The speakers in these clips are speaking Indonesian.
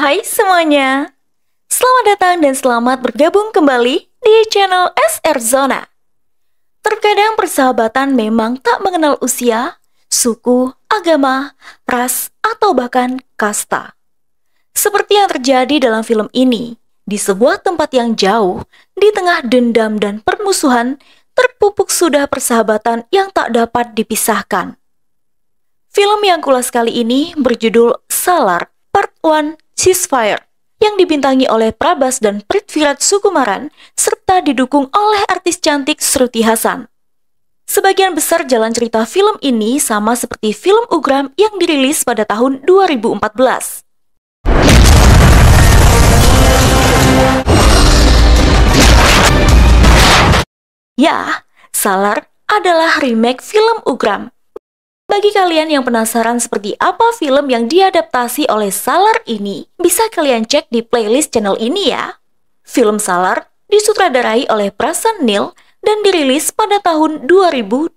Hai semuanya, selamat datang dan selamat bergabung kembali di channel SR Zona. Terkadang persahabatan memang tak mengenal usia, suku, agama, ras, atau bahkan kasta. Seperti yang terjadi dalam film ini, di sebuah tempat yang jauh, di tengah dendam dan permusuhan, terpupuk sudah persahabatan yang tak dapat dipisahkan. Film yang kulas kali ini berjudul Salar Part 1 Ceasefire, yang dibintangi oleh Prabas dan Prithviraj Sukumaran, serta didukung oleh artis cantik Shruti Hassan. Sebagian besar jalan cerita film ini sama seperti film Ugram yang dirilis pada tahun 2014. Ya, Salar adalah remake film Ugram. Bagi kalian yang penasaran seperti apa film yang diadaptasi oleh Salar ini, bisa kalian cek di playlist channel ini ya. Film Salar disutradarai oleh Prasan Nil dan dirilis pada tahun 2023.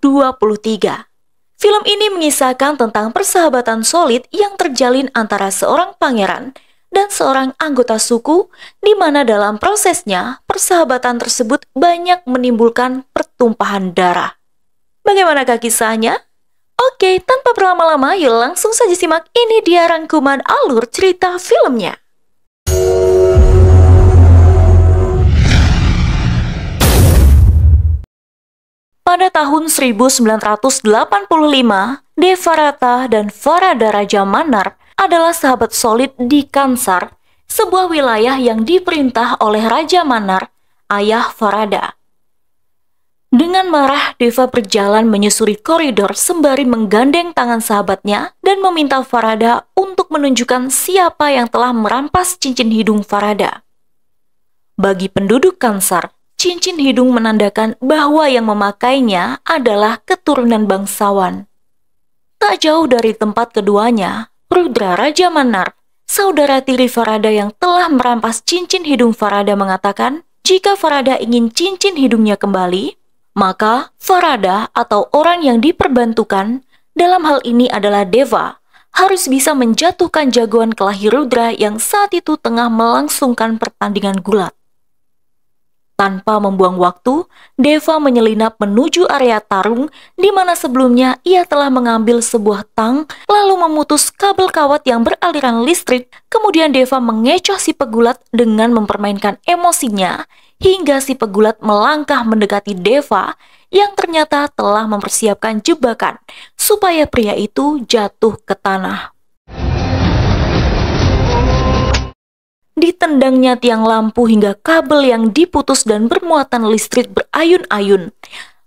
Film ini mengisahkan tentang persahabatan solid yang terjalin antara seorang pangeran dan seorang anggota suku, di mana dalam prosesnya persahabatan tersebut banyak menimbulkan pertumpahan darah. Bagaimanakah kisahnya? Oke, tanpa berlama-lama, yuk langsung saja simak ini dia rangkuman alur cerita filmnya. Pada tahun 1985, Devarata dan Farada Raja Manar adalah sahabat solid di Kansar, sebuah wilayah yang diperintah oleh Raja Manar, ayah Farada. Dengan marah, Deva berjalan menyusuri koridor sembari menggandeng tangan sahabatnya dan meminta Farada untuk menunjukkan siapa yang telah merampas cincin hidung Farada. Bagi penduduk Kansar, cincin hidung menandakan bahwa yang memakainya adalah keturunan bangsawan. Tak jauh dari tempat keduanya, Rudra Raja Manar, saudara tiri Farada yang telah merampas cincin hidung Farada, mengatakan jika Farada ingin cincin hidungnya kembali, maka Farada atau orang yang diperbantukan, dalam hal ini adalah Deva, harus bisa menjatuhkan jagoan kelahi Rudra yang saat itu tengah melangsungkan pertandingan gulat. Tanpa membuang waktu, Deva menyelinap menuju area tarung, di mana sebelumnya ia telah mengambil sebuah tang, lalu memutus kabel kawat yang beraliran listrik. Kemudian Deva mengecoh si pegulat dengan mempermainkan emosinya, hingga si pegulat melangkah mendekati Deva yang ternyata telah mempersiapkan jebakan supaya pria itu jatuh ke tanah. Ditendangnya tiang lampu hingga kabel yang diputus dan bermuatan listrik berayun-ayun.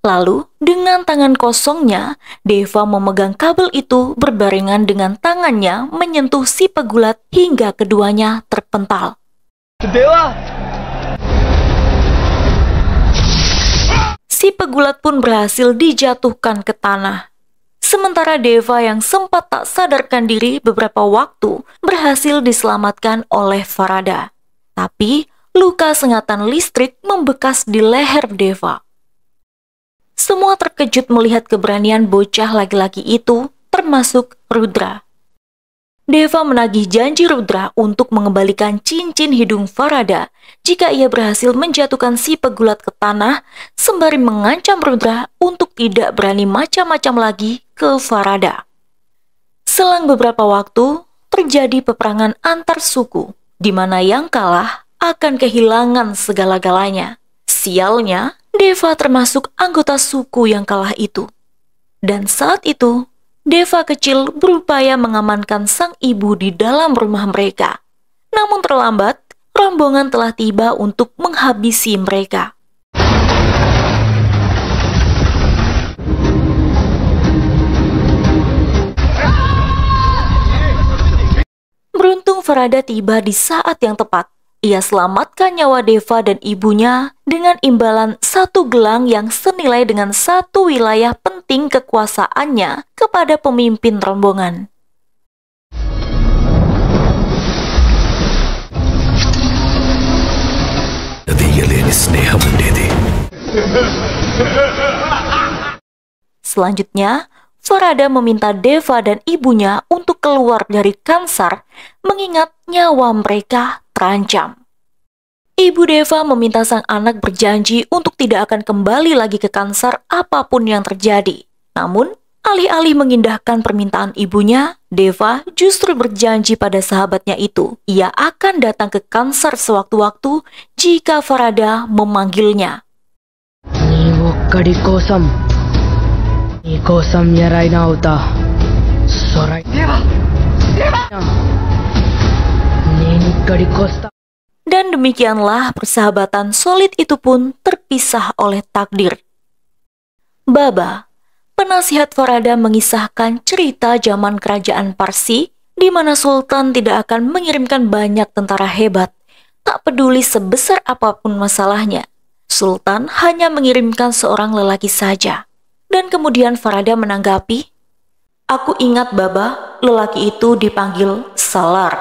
Lalu, dengan tangan kosongnya, Deva memegang kabel itu berbarengan dengan tangannya menyentuh si pegulat hingga keduanya terpental. Dewa! Si pegulat pun berhasil dijatuhkan ke tanah. Sementara Deva yang sempat tak sadarkan diri beberapa waktu berhasil diselamatkan oleh Farada. Tapi luka sengatan listrik membekas di leher Deva. Semua terkejut melihat keberanian bocah laki-laki itu, termasuk Rudra. Deva menagih janji Rudra untuk mengembalikan cincin hidung Farada jika ia berhasil menjatuhkan si pegulat ke tanah, sembari mengancam Rudra untuk tidak berani macam-macam lagi ke Farada. Selang beberapa waktu, terjadi peperangan antar suku, di mana yang kalah akan kehilangan segala-galanya. Sialnya, Deva termasuk anggota suku yang kalah itu. Dan saat itu, Deva kecil berupaya mengamankan sang ibu di dalam rumah mereka. Namun terlambat, rombongan telah tiba untuk menghabisi mereka. Beruntung Farada tiba di saat yang tepat. Ia selamatkan nyawa Deva dan ibunya dengan imbalan satu gelang yang senilai dengan satu wilayah penting kekuasaannya kepada pemimpin rombongan. Selanjutnya, Farada meminta Deva dan ibunya untuk keluar dari Kansar mengingat nyawa mereka terancam. Ibu Deva meminta sang anak berjanji untuk tidak akan kembali lagi ke Kansar apapun yang terjadi. Namun, alih-alih mengindahkan permintaan ibunya, Deva justru berjanji pada sahabatnya itu. Ia akan datang ke Kansar sewaktu-waktu jika Farada memanggilnya. Dan demikianlah persahabatan solid itu pun terpisah oleh takdir. Baba, penasihat Farada, mengisahkan cerita zaman kerajaan Parsi di mana Sultan tidak akan mengirimkan banyak tentara hebat, tak peduli sebesar apapun masalahnya. Sultan hanya mengirimkan seorang lelaki saja. Dan kemudian Farada menanggapi, "Aku ingat Baba, lelaki itu dipanggil Salar."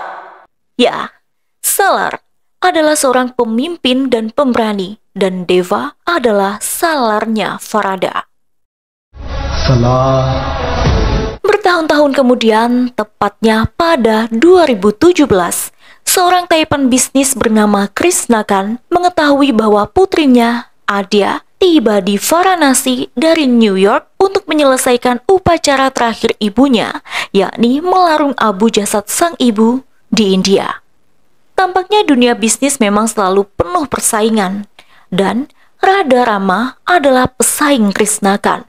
Ya, Salar adalah seorang pemimpin dan pemberani, dan Deva adalah salarnya Farada. Salar. Bertahun-tahun kemudian, tepatnya pada 2017, seorang taipan bisnis bernama Krishnakan mengetahui bahwa putrinya, Adya, tiba di Varanasi dari New York untuk menyelesaikan upacara terakhir ibunya, yakni melarung abu jasad sang ibu di India. Tampaknya dunia bisnis memang selalu penuh persaingan, dan Radha Rama adalah pesaing Krishnakan.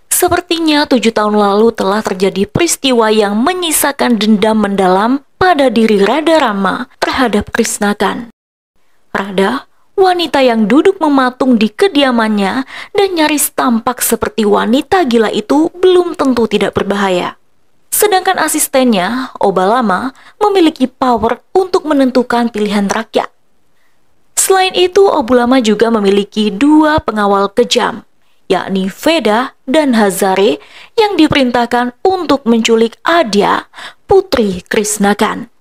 Sepertinya 7 tahun lalu telah terjadi peristiwa yang menyisakan dendam mendalam pada diri Radha Rama terhadap Krishnakan. Radha, wanita yang duduk mematung di kediamannya dan nyaris tampak seperti wanita gila itu, belum tentu tidak berbahaya. Sedangkan asistennya, Obalama, memiliki power untuk menentukan pilihan rakyat. Selain itu, Obulama juga memiliki 2 pengawal kejam, yakni Veda dan Hazare, yang diperintahkan untuk menculik Adya, putri Krishnakan.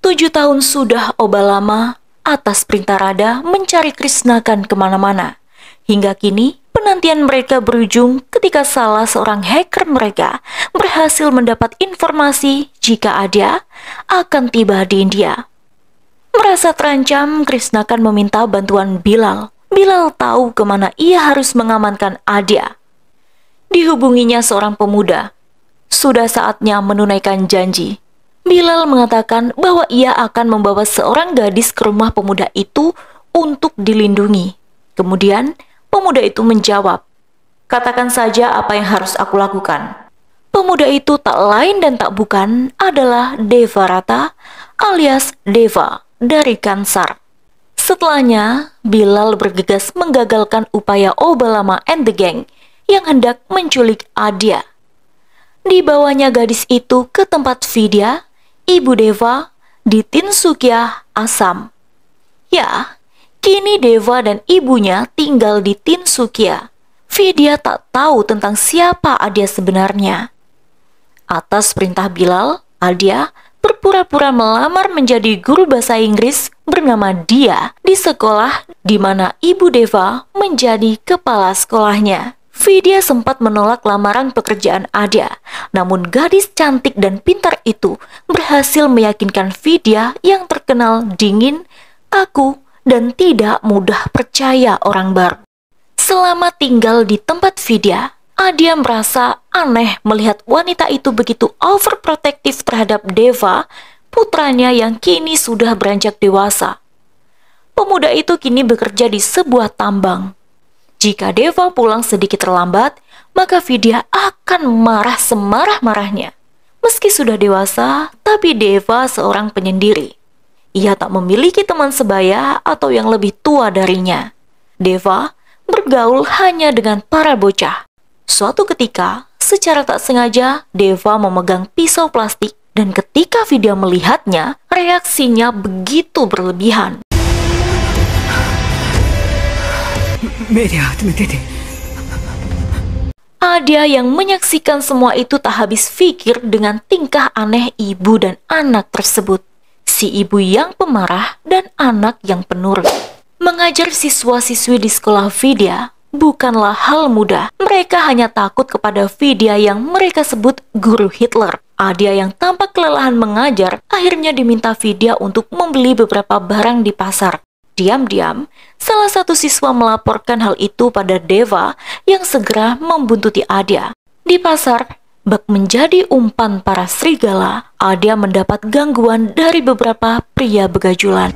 7 tahun sudah Obalama atas perintah Radha mencari Krishnakan kemana-mana. Hingga kini, penantian mereka berujung ketika salah seorang hacker mereka berhasil mendapat informasi jika Adya akan tiba di India. Merasa terancam, Krishnakan meminta bantuan Bilal. Bilal tahu kemana ia harus mengamankan Adya. Dihubunginya seorang pemuda. Sudah saatnya menunaikan janji. Bilal mengatakan bahwa ia akan membawa seorang gadis ke rumah pemuda itu untuk dilindungi. Kemudian, pemuda itu menjawab, "Katakan saja apa yang harus aku lakukan." Pemuda itu tak lain dan tak bukan adalah Devarata alias Deva dari Kansar. Setelahnya, Bilal bergegas menggagalkan upaya Obalama and the gang yang hendak menculik Adya. Dibawanya gadis itu ke tempat Vidya, ibu Deva, di Tinsukia, Assam. Ya, kini Deva dan ibunya tinggal di Tinsukia. Vidya tak tahu tentang siapa Adya sebenarnya. Atas perintah Bilal, Adya berpura-pura melamar menjadi guru bahasa Inggris bernama Dia di sekolah di mana ibu Deva menjadi kepala sekolahnya. Vidya sempat menolak lamaran pekerjaan Adya, namun gadis cantik dan pintar itu berhasil meyakinkan Vidya yang terkenal dingin, kaku, dan tidak mudah percaya orang baru. Selama tinggal di tempat Vidya, Adya merasa aneh melihat wanita itu begitu overprotective terhadap Deva, putranya yang kini sudah beranjak dewasa. Pemuda itu kini bekerja di sebuah tambang. Jika Deva pulang sedikit terlambat, maka Vidya akan marah semarah-marahnya. Meski sudah dewasa, tapi Deva seorang penyendiri. Ia tak memiliki teman sebaya atau yang lebih tua darinya. Deva bergaul hanya dengan para bocah. Suatu ketika, secara tak sengaja, Deva memegang pisau plastik dan ketika Vidya melihatnya, reaksinya begitu berlebihan. Adya yang menyaksikan semua itu tak habis pikir dengan tingkah aneh ibu dan anak tersebut. Si ibu yang pemarah dan anak yang penurut. Mengajar siswa-siswi di sekolah Vidya, bukanlah hal mudah. Mereka hanya takut kepada Vidya yang mereka sebut guru Hitler. Adia yang tampak kelelahan mengajar akhirnya diminta Vidya untuk membeli beberapa barang di pasar. Diam-diam, salah satu siswa melaporkan hal itu pada Deva yang segera membuntuti Adia. Di pasar, bak menjadi umpan para serigala, Adia mendapat gangguan dari beberapa pria begajulan.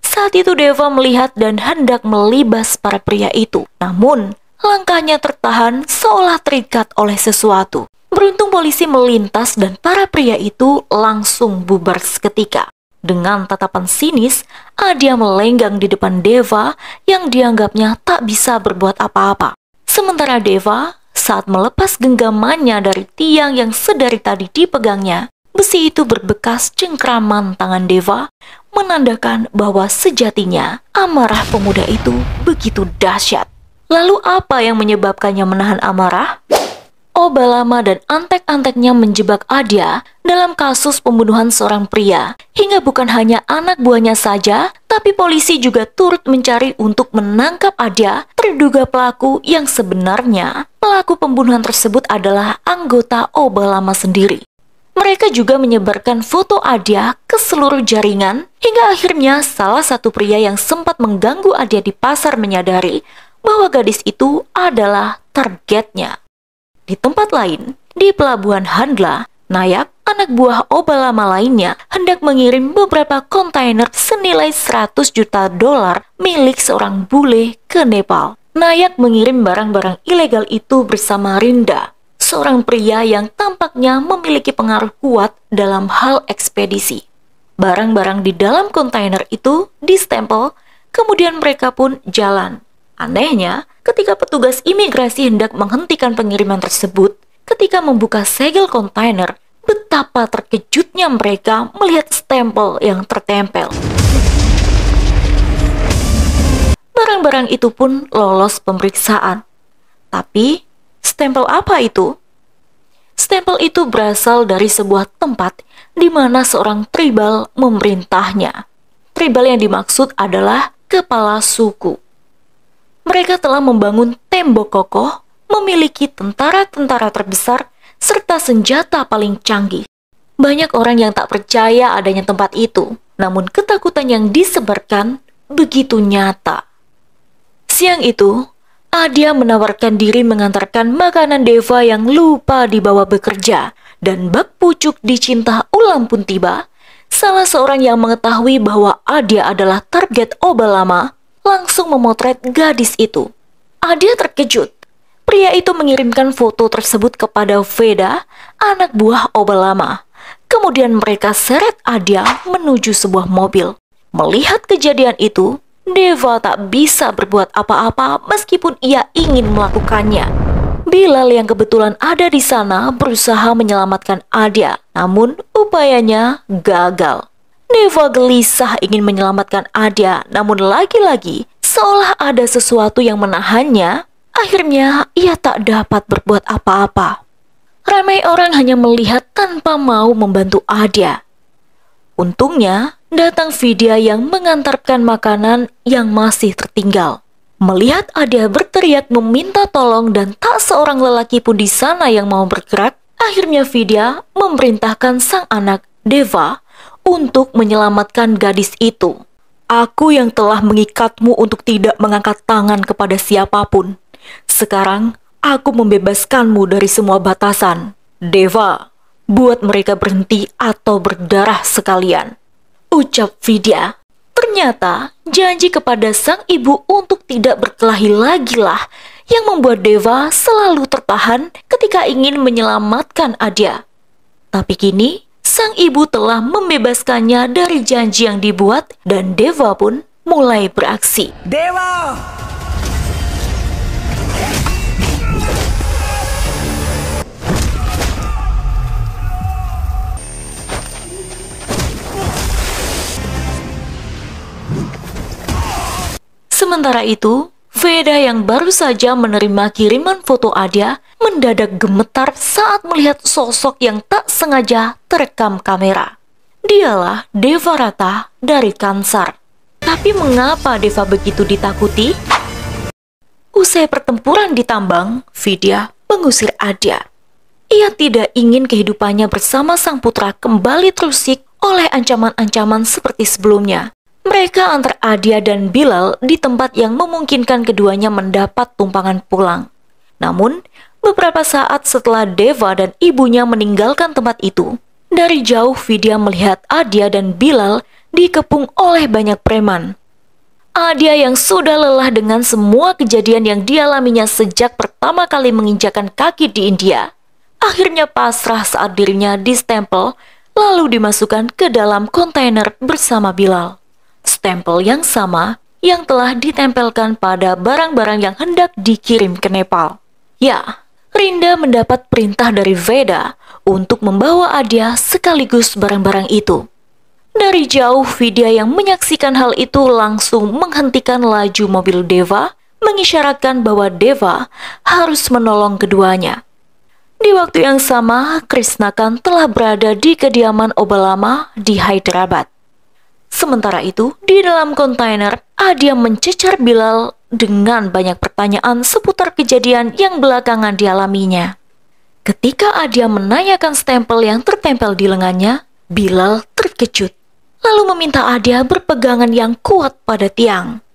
Saat itu Deva melihat dan hendak melibas para pria itu. Namun, langkahnya tertahan seolah terikat oleh sesuatu. Beruntung polisi melintas dan para pria itu langsung bubar seketika. Dengan tatapan sinis, Adia melenggang di depan Deva yang dianggapnya tak bisa berbuat apa-apa. Sementara Deva, saat melepas genggamannya dari tiang yang sedari tadi dipegangnya, besi itu berbekas cengkraman tangan Deva, menandakan bahwa sejatinya amarah pemuda itu begitu dahsyat. Lalu apa yang menyebabkannya menahan amarah? Obalama dan antek-anteknya menjebak Adia dalam kasus pembunuhan seorang pria. Hingga bukan hanya anak buahnya saja, tapi polisi juga turut mencari untuk menangkap Adia, terduga pelaku yang sebenarnya pelaku pembunuhan tersebut adalah anggota Obalama sendiri. Mereka juga menyebarkan foto Adia ke seluruh jaringan, hingga akhirnya salah satu pria yang sempat mengganggu Adia di pasar menyadari bahwa gadis itu adalah targetnya. Di tempat lain, di pelabuhan Handla, Nayak, anak buah Obalama lainnya, hendak mengirim beberapa kontainer senilai 100 juta dolar milik seorang bule ke Nepal. Nayak mengirim barang-barang ilegal itu bersama Rinda, seorang pria yang tampaknya memiliki pengaruh kuat dalam hal ekspedisi. Barang-barang di dalam kontainer itu distempel, kemudian mereka pun jalan. Anehnya, ketika petugas imigrasi hendak menghentikan pengiriman tersebut, ketika membuka segel kontainer, betapa terkejutnya mereka melihat stempel yang tertempel. Barang-barang itu pun lolos pemeriksaan. Tapi, stempel apa itu? Stempel itu berasal dari sebuah tempat di mana seorang tribal memerintahnya. Tribal yang dimaksud adalah kepala suku. Mereka telah membangun tembok kokoh, memiliki tentara-tentara terbesar, serta senjata paling canggih. Banyak orang yang tak percaya adanya tempat itu, namun ketakutan yang disebarkan begitu nyata. Siang itu, Adia menawarkan diri mengantarkan makanan Deva yang lupa dibawa bekerja, dan bak pucuk dicinta ulam pun tiba. Salah seorang yang mengetahui bahwa Adia adalah target Obalama, langsung memotret gadis itu. Adia terkejut. Pria itu mengirimkan foto tersebut kepada Veda, anak buah Obalama. Kemudian mereka seret Adia menuju sebuah mobil. Melihat kejadian itu, Deva tak bisa berbuat apa-apa meskipun ia ingin melakukannya. Bilal yang kebetulan ada di sana berusaha menyelamatkan Adia, namun upayanya gagal. Deva gelisah ingin menyelamatkan Adia, namun lagi-lagi seolah ada sesuatu yang menahannya. Akhirnya ia tak dapat berbuat apa-apa. Ramai orang hanya melihat tanpa mau membantu Adia. Untungnya datang Vidya yang mengantarkan makanan yang masih tertinggal. Melihat Adia berteriak meminta tolong dan tak seorang lelaki pun di sana yang mau bergerak, akhirnya Vidya memerintahkan sang anak Deva untuk menyelamatkan gadis itu. Aku yang telah mengikatmu untuk tidak mengangkat tangan kepada siapapun. Sekarang, aku membebaskanmu dari semua batasan. Deva, buat mereka berhenti atau berdarah sekalian, ucap Vidya. Ternyata, janji kepada sang ibu untuk tidak berkelahi lagi lah yang membuat Deva selalu tertahan ketika ingin menyelamatkan Adia. Tapi kini, sang ibu telah membebaskannya dari janji yang dibuat dan Deva pun mulai beraksi. Deva! Sementara itu, Veda yang baru saja menerima kiriman foto Adia mendadak gemetar saat melihat sosok yang tak sengaja terekam kamera. Dialah Devarata dari Kansar. Tapi mengapa Deva begitu ditakuti? Usai pertempuran di tambang, Vidya mengusir Adya. Ia tidak ingin kehidupannya bersama sang putra kembali terusik oleh ancaman-ancaman seperti sebelumnya. Mereka antar Adya dan Bilal di tempat yang memungkinkan keduanya mendapat tumpangan pulang. Namun, beberapa saat setelah Deva dan ibunya meninggalkan tempat itu, dari jauh Vidya melihat Adya dan Bilal dikepung oleh banyak preman. Adya yang sudah lelah dengan semua kejadian yang dialaminya sejak pertama kali menginjakan kaki di India, akhirnya pasrah saat dirinya distempel lalu dimasukkan ke dalam kontainer bersama Bilal. Stempel yang sama yang telah ditempelkan pada barang-barang yang hendak dikirim ke Nepal. Ya, Rinda mendapat perintah dari Veda untuk membawa Adya sekaligus barang-barang itu. Dari jauh, Vidya yang menyaksikan hal itu langsung menghentikan laju mobil Deva, mengisyaratkan bahwa Deva harus menolong keduanya. Di waktu yang sama, Krisnakan telah berada di kediaman Obalama di Hyderabad. Sementara itu, di dalam kontainer, Adya mencecar Bilal dengan banyak pertanyaan seputar kejadian yang belakangan dialaminya. Ketika Adya menanyakan stempel yang tertempel di lengannya, Bilal terkejut, lalu meminta Adya berpegangan yang kuat pada tiang.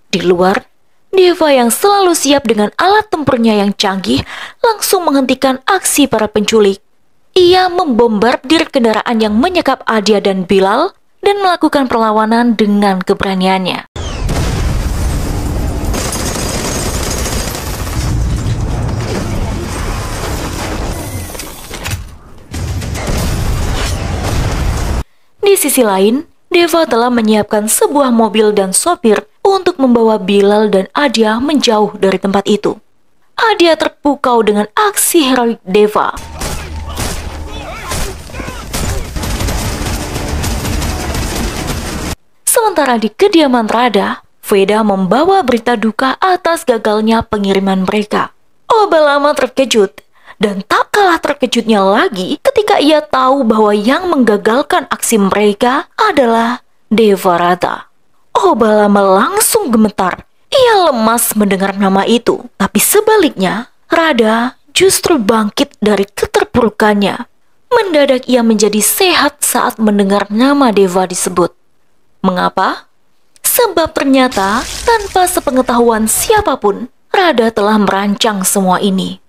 Di luar, Deva yang selalu siap dengan alat tempurnya yang canggih langsung menghentikan aksi para penculik. Ia membombardir kendaraan yang menyekap Adya dan Bilal dan melakukan perlawanan dengan keberaniannya. Di sisi lain, Deva telah menyiapkan sebuah mobil dan sopir untuk membawa Bilal dan Adya menjauh dari tempat itu. Adya terpukau dengan aksi heroik Deva. Sementara di kediaman Radha, Veda membawa berita duka atas gagalnya pengiriman mereka. Obalama terkejut, dan tak kalah terkejutnya lagi ketika ia tahu bahwa yang menggagalkan aksi mereka adalah Devarata. Obalama langsung gemetar. Ia lemas mendengar nama itu, tapi sebaliknya, Radha justru bangkit dari keterpurukannya. Mendadak ia menjadi sehat saat mendengar nama Deva disebut. Mengapa? Sebab ternyata tanpa sepengetahuan siapapun, Radha telah merancang semua ini.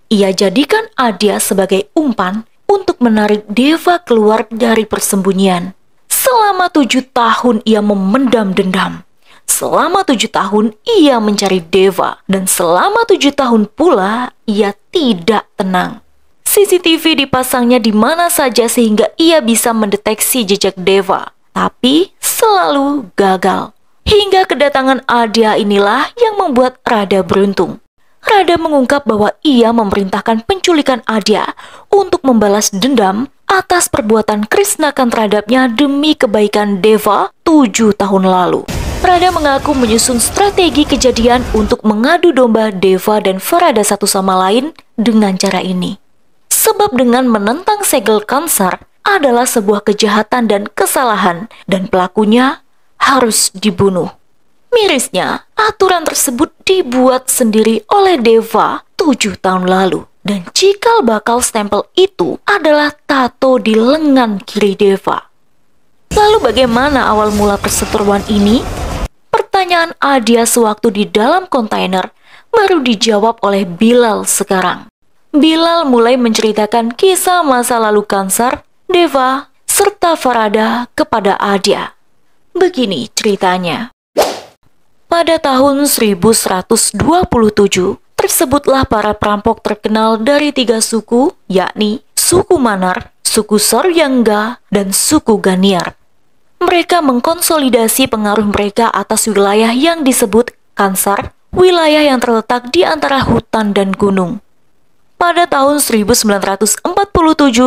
Ia jadikan Adya sebagai umpan untuk menarik Deva keluar dari persembunyian. Selama 7 tahun ia memendam dendam. Selama 7 tahun ia mencari Deva, dan selama 7 tahun pula ia tidak tenang. CCTV dipasangnya di mana saja sehingga ia bisa mendeteksi jejak Deva, tapi selalu gagal. Hingga kedatangan Adya inilah yang membuat Radha beruntung. Radha mengungkap bahwa ia memerintahkan penculikan Adya untuk membalas dendam atas perbuatan Krisnakan terhadapnya demi kebaikan Deva 7 tahun lalu. Radha mengaku menyusun strategi kejadian untuk mengadu domba Deva dan Farada satu sama lain dengan cara ini. Sebab dengan menentang segel Kansar adalah sebuah kejahatan dan kesalahan, dan pelakunya harus dibunuh. Mirisnya, aturan tersebut dibuat sendiri oleh Deva 7 tahun lalu. Dan cikal bakal stempel itu adalah tato di lengan kiri Deva. Lalu bagaimana awal mula perseteruan ini? Pertanyaan Adya sewaktu di dalam kontainer baru dijawab oleh Bilal sekarang. Bilal mulai menceritakan kisah masa lalu Kansar, Deva, serta Farada kepada Adya. Begini ceritanya. Pada tahun 1127, tersebutlah para perampok terkenal dari 3 suku, yakni suku Manar, suku Saryangga, dan suku Ganiar. Mereka mengkonsolidasi pengaruh mereka atas wilayah yang disebut Kansar, wilayah yang terletak di antara hutan dan gunung. Pada tahun 1947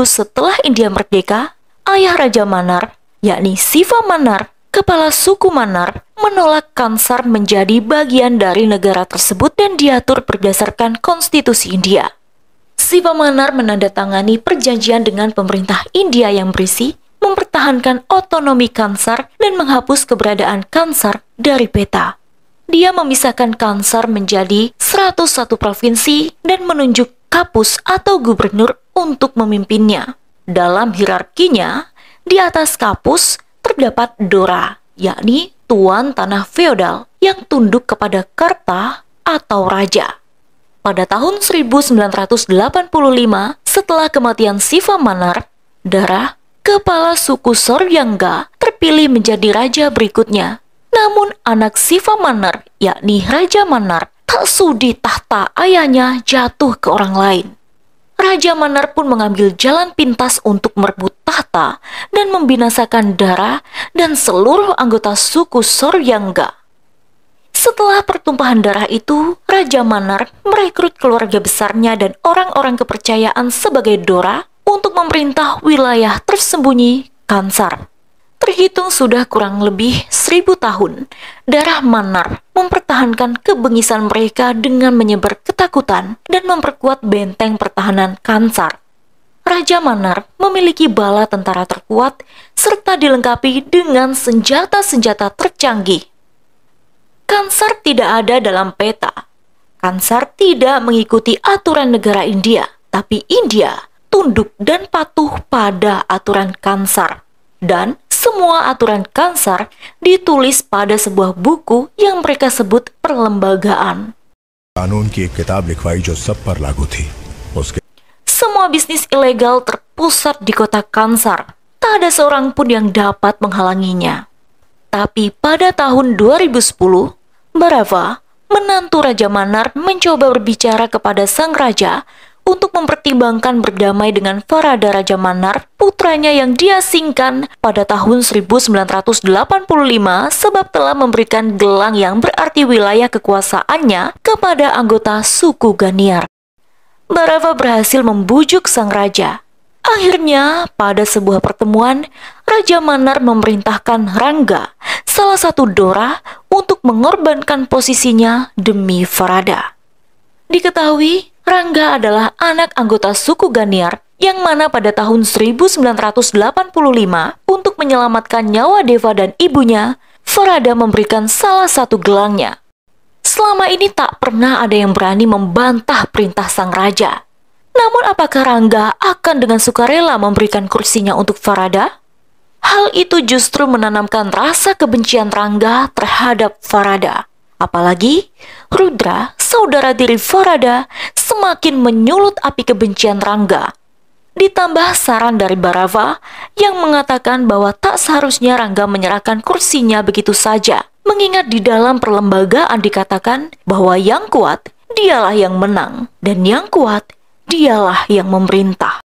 setelah India merdeka, ayah Raja Manar, yakni Siva Manar, kepala suku Manar, menolak Kansar menjadi bagian dari negara tersebut dan diatur berdasarkan konstitusi India. Siva Manar menandatangani perjanjian dengan pemerintah India yang berisi mempertahankan otonomi Kansar dan menghapus keberadaan Kansar dari peta. Dia memisahkan Kansar menjadi 101 provinsi dan menunjuk kapus atau gubernur untuk memimpinnya. Dalam hierarkinya, di atas kapus terdapat Dora, yakni tuan tanah feodal yang tunduk kepada Kerta atau raja. Pada tahun 1985, setelah kematian Siva Manar, Dara, kepala suku Soryangga, terpilih menjadi raja berikutnya. Namun anak Siva Manar, yakni Raja Manar, tak sudi tahta ayahnya jatuh ke orang lain. Raja Manar pun mengambil jalan pintas untuk merebut tahta dan membinasakan Dara dan seluruh anggota suku Soryangga. Setelah pertumpahan darah itu, Raja Manar merekrut keluarga besarnya dan orang-orang kepercayaan sebagai Dora untuk memerintah wilayah tersembunyi Kansar. Terhitung sudah kurang lebih 1000 tahun, darah Manar mempertahankan kebengisan mereka dengan menyebar ketakutan dan memperkuat benteng pertahanan Kansar. Raja Manar memiliki bala tentara terkuat serta dilengkapi dengan senjata-senjata tercanggih. Kansar tidak ada dalam peta. Kansar tidak mengikuti aturan negara India, tapi India tunduk dan patuh pada aturan Kansar. Dan semua aturan Kansar ditulis pada sebuah buku yang mereka sebut perlembagaan. Semua bisnis ilegal terpusat di kota Kansar. Tak ada seorang pun yang dapat menghalanginya. Tapi pada tahun 2010, Bharava, menantu Raja Manar, mencoba berbicara kepada sang raja untuk mempertimbangkan berdamai dengan Farada Raja Manar, putranya yang diasingkan pada tahun 1985 sebab telah memberikan gelang yang berarti wilayah kekuasaannya kepada anggota suku Ganiar. Bharava berhasil membujuk sang raja. Akhirnya, pada sebuah pertemuan, Raja Manar memerintahkan Rangga, salah satu Dora, untuk mengorbankan posisinya demi Farada. Diketahui, Rangga adalah anak anggota suku Ganiar yang mana pada tahun 1985 untuk menyelamatkan nyawa Deva dan ibunya, Farada memberikan salah satu gelangnya. Selama ini tak pernah ada yang berani membantah perintah sang raja. Namun apakah Rangga akan dengan sukarela memberikan kursinya untuk Farada? Hal itu justru menanamkan rasa kebencian Rangga terhadap Farada. Apalagi, Rudra, saudara diri Farada, semakin menyulut api kebencian Rangga. Ditambah saran dari Bharava yang mengatakan bahwa tak seharusnya Rangga menyerahkan kursinya begitu saja. Mengingat di dalam perlembagaan dikatakan bahwa yang kuat dialah yang menang dan yang kuat dialah yang memerintah.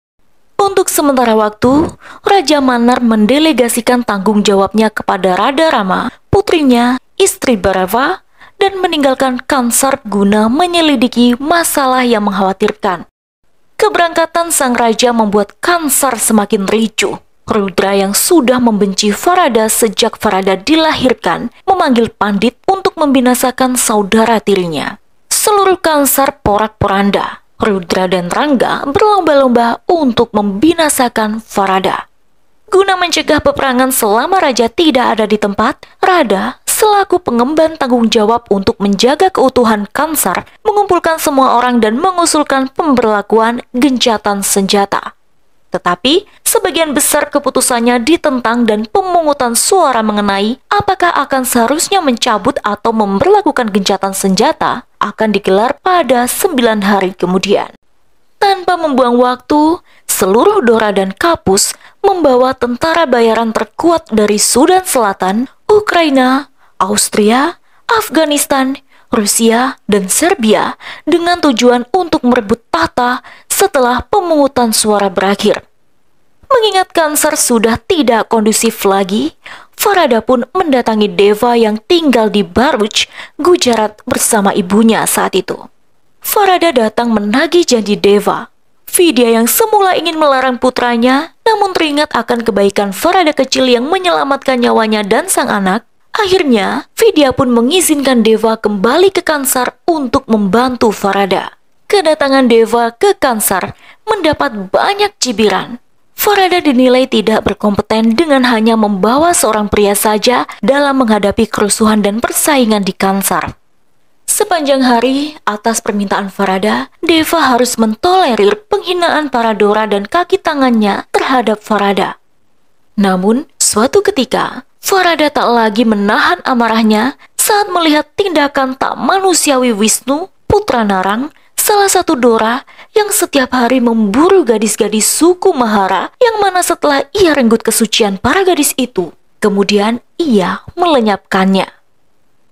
Untuk sementara waktu, Raja Manar mendelegasikan tanggung jawabnya kepada Radha Rama, putrinya, istri Bharava, dan meninggalkan Kansar guna menyelidiki masalah yang mengkhawatirkan. Keberangkatan sang raja membuat Kansar semakin ricuh. Rudra yang sudah membenci Farada sejak Farada dilahirkan memanggil pandit untuk membinasakan saudara tirinya. Seluruh Kansar porak-poranda. Rudra dan Rangga berlomba-lomba untuk membinasakan Farada. Guna mencegah peperangan selama raja tidak ada di tempat, Radha selaku pengemban tanggung jawab untuk menjaga keutuhan Kansar, mengumpulkan semua orang dan mengusulkan pemberlakuan gencatan senjata. Tetapi, sebagian besar keputusannya ditentang dan pemungutan suara mengenai apakah akan seharusnya mencabut atau memberlakukan gencatan senjata akan digelar pada 9 hari kemudian. Tanpa membuang waktu, seluruh Dora dan Kapus membawa tentara bayaran terkuat dari Sudan Selatan, Ukraina, Austria, Afghanistan, Rusia, dan Serbia dengan tujuan untuk merebut tahta setelah pemungutan suara berakhir. Mengingat Kansar sudah tidak kondusif lagi, Farada pun mendatangi Deva yang tinggal di Bharuch, Gujarat bersama ibunya saat itu. Farada datang menagih janji Deva. Vidya yang semula ingin melarang putranya, namun teringat akan kebaikan Farada kecil yang menyelamatkan nyawanya dan sang anak, akhirnya Vidya pun mengizinkan Deva kembali ke Kansar untuk membantu Farada. Kedatangan Deva ke Kansar mendapat banyak cibiran. Farada dinilai tidak berkompeten dengan hanya membawa seorang pria saja dalam menghadapi kerusuhan dan persaingan di Kansar. Sepanjang hari, atas permintaan Farada, Deva harus mentolerir penghinaan para Dora dan kaki tangannya terhadap Farada. Namun, suatu ketika, Farada tak lagi menahan amarahnya saat melihat tindakan tak manusiawi Wisnu, putra Narang, salah satu Dora yang setiap hari memburu gadis-gadis suku Mahara yang mana setelah ia renggut kesucian para gadis itu, kemudian ia melenyapkannya.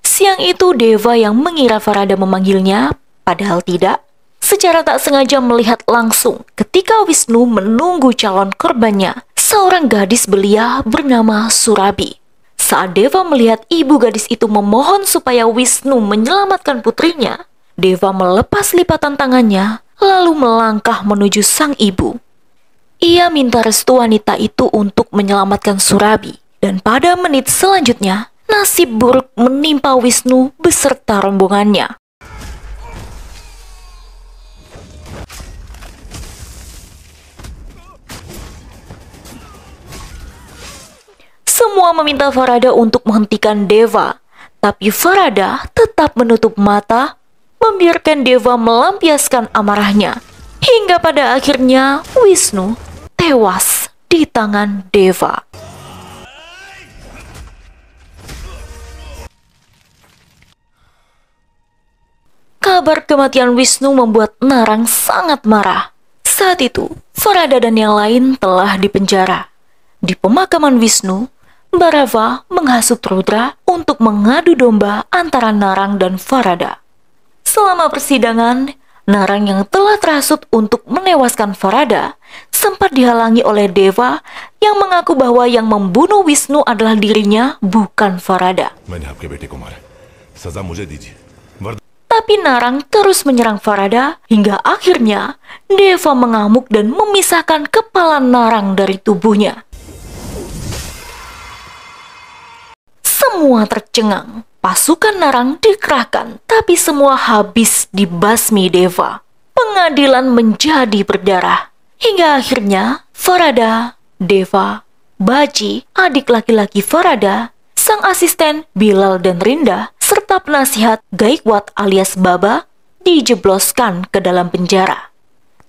Siang itu Deva yang mengira Farada memanggilnya, padahal tidak. Secara tak sengaja melihat langsung ketika Wisnu menunggu calon korbannya, seorang gadis belia bernama Surabi. Saat Deva melihat ibu gadis itu memohon supaya Wisnu menyelamatkan putrinya, Deva melepas lipatan tangannya, lalu melangkah menuju sang ibu. Ia minta restu wanita itu untuk menyelamatkan Surabi, dan pada menit selanjutnya, nasib buruk menimpa Wisnu beserta rombongannya. Semua meminta Farada untuk menghentikan Deva, tapi Farada tetap menutup mata, membiarkan Deva melampiaskan amarahnya, hingga pada akhirnya Wisnu tewas di tangan Deva. Kabar kematian Wisnu membuat Narang sangat marah. Saat itu, Farada dan yang lain telah dipenjara. Di pemakaman Wisnu, Bharava menghasut Rudra untuk mengadu domba antara Narang dan Farada. Selama persidangan, Narang yang telah terhasut untuk menewaskan Farada sempat dihalangi oleh Deva yang mengaku bahwa yang membunuh Wisnu adalah dirinya, bukan Farada. Tapi Narang terus menyerang Farada hingga akhirnya Deva mengamuk dan memisahkan kepala Narang dari tubuhnya. Semua tercengang. Pasukan Narang dikerahkan, tapi semua habis dibasmi Deva. Pengadilan menjadi berdarah. Hingga akhirnya Farada, Deva, Baji, adik laki-laki Farada, sang asisten Bilal dan Rinda, serta penasihat Gaikwad alias Baba, dijebloskan ke dalam penjara.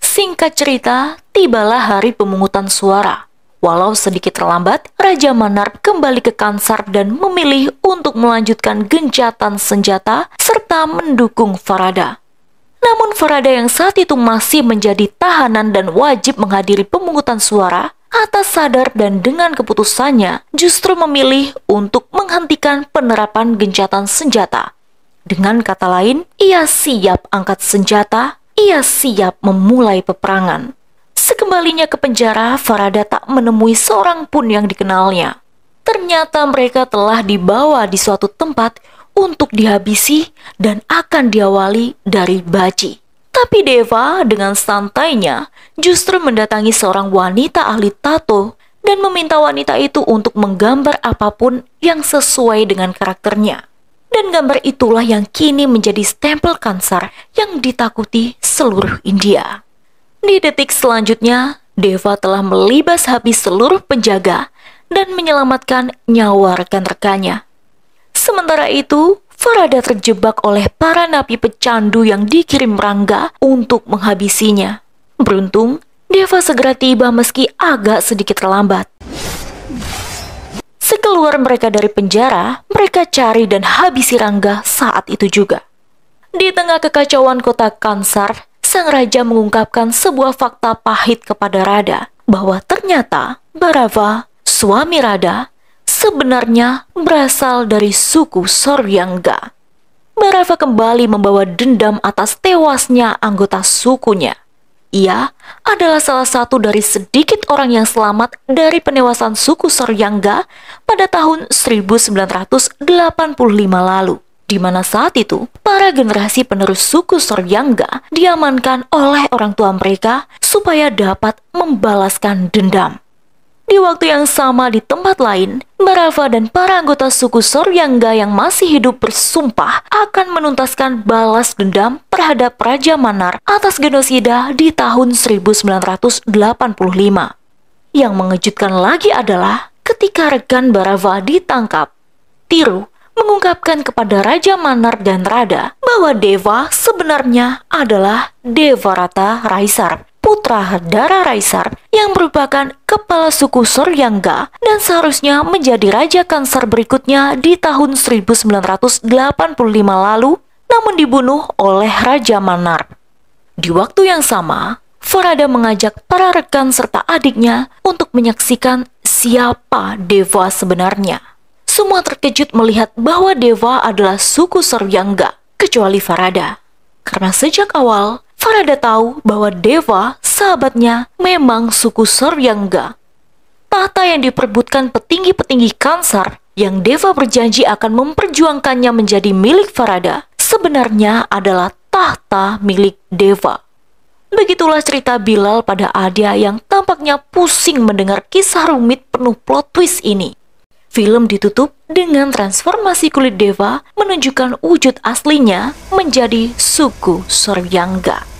Singkat cerita, tibalah hari pemungutan suara. Walau sedikit terlambat, Raja Manar kembali ke Kansar dan memilih untuk melanjutkan gencatan senjata serta mendukung Farada. Namun Farada yang saat itu masih menjadi tahanan dan wajib menghadiri pemungutan suara, atas sadar dan dengan keputusannya justru memilih untuk menghentikan penerapan gencatan senjata. Dengan kata lain, ia siap angkat senjata, ia siap memulai peperangan. Sekembalinya ke penjara, Farada tak menemui seorang pun yang dikenalnya. Ternyata mereka telah dibawa di suatu tempat untuk dihabisi dan akan diawali dari Baji. Tapi Deva dengan santainya justru mendatangi seorang wanita ahli tato dan meminta wanita itu untuk menggambar apapun yang sesuai dengan karakternya. Dan gambar itulah yang kini menjadi stempel Kansar yang ditakuti seluruh India. Di detik selanjutnya, Deva telah melibas habis seluruh penjaga dan menyelamatkan nyawa rekan-rekannya. Sementara itu, Farada terjebak oleh para napi pecandu yang dikirim Rangga untuk menghabisinya. Beruntung, Deva segera tiba meski agak sedikit terlambat. Sekeluar mereka dari penjara, mereka cari dan habisi Rangga saat itu juga. Di tengah kekacauan kota Kansar, sang raja mengungkapkan sebuah fakta pahit kepada Rada, bahwa ternyata Bharava, suami Rada, sebenarnya berasal dari suku Soryangga. Bharava kembali membawa dendam atas tewasnya anggota sukunya. Ia adalah salah satu dari sedikit orang yang selamat dari penewasan suku Soryangga pada tahun 1985 lalu, di mana saat itu para generasi penerus suku Soryangga diamankan oleh orang tua mereka supaya dapat membalaskan dendam. Di waktu yang sama di tempat lain, Bharava dan para anggota suku Soryangga yang masih hidup bersumpah akan menuntaskan balas dendam terhadap Raja Manar atas genosida di tahun 1985. Yang mengejutkan lagi adalah ketika rekan Bharava ditangkap, Tiru mengungkapkan kepada Raja Manar dan Rada bahwa Deva sebenarnya adalah Devarata Raisar, putra Dara Raisar yang merupakan kepala suku Suryangga dan seharusnya menjadi Raja Kansar berikutnya di tahun 1985 lalu, namun dibunuh oleh Raja Manar. Di waktu yang sama, Farada mengajak para rekan serta adiknya untuk menyaksikan siapa Deva sebenarnya. Semua terkejut melihat bahwa Deva adalah suku Suryangga, kecuali Farada. Karena sejak awal, Farada tahu bahwa Deva, sahabatnya, memang suku Suryangga. Tahta yang diperebutkan petinggi-petinggi Kansar, yang Deva berjanji akan memperjuangkannya menjadi milik Farada, sebenarnya adalah tahta milik Deva. Begitulah cerita Bilal pada Adya yang tampaknya pusing mendengar kisah rumit penuh plot twist ini. Film ditutup dengan transformasi kulit Deva menunjukkan wujud aslinya menjadi suku Suryangga.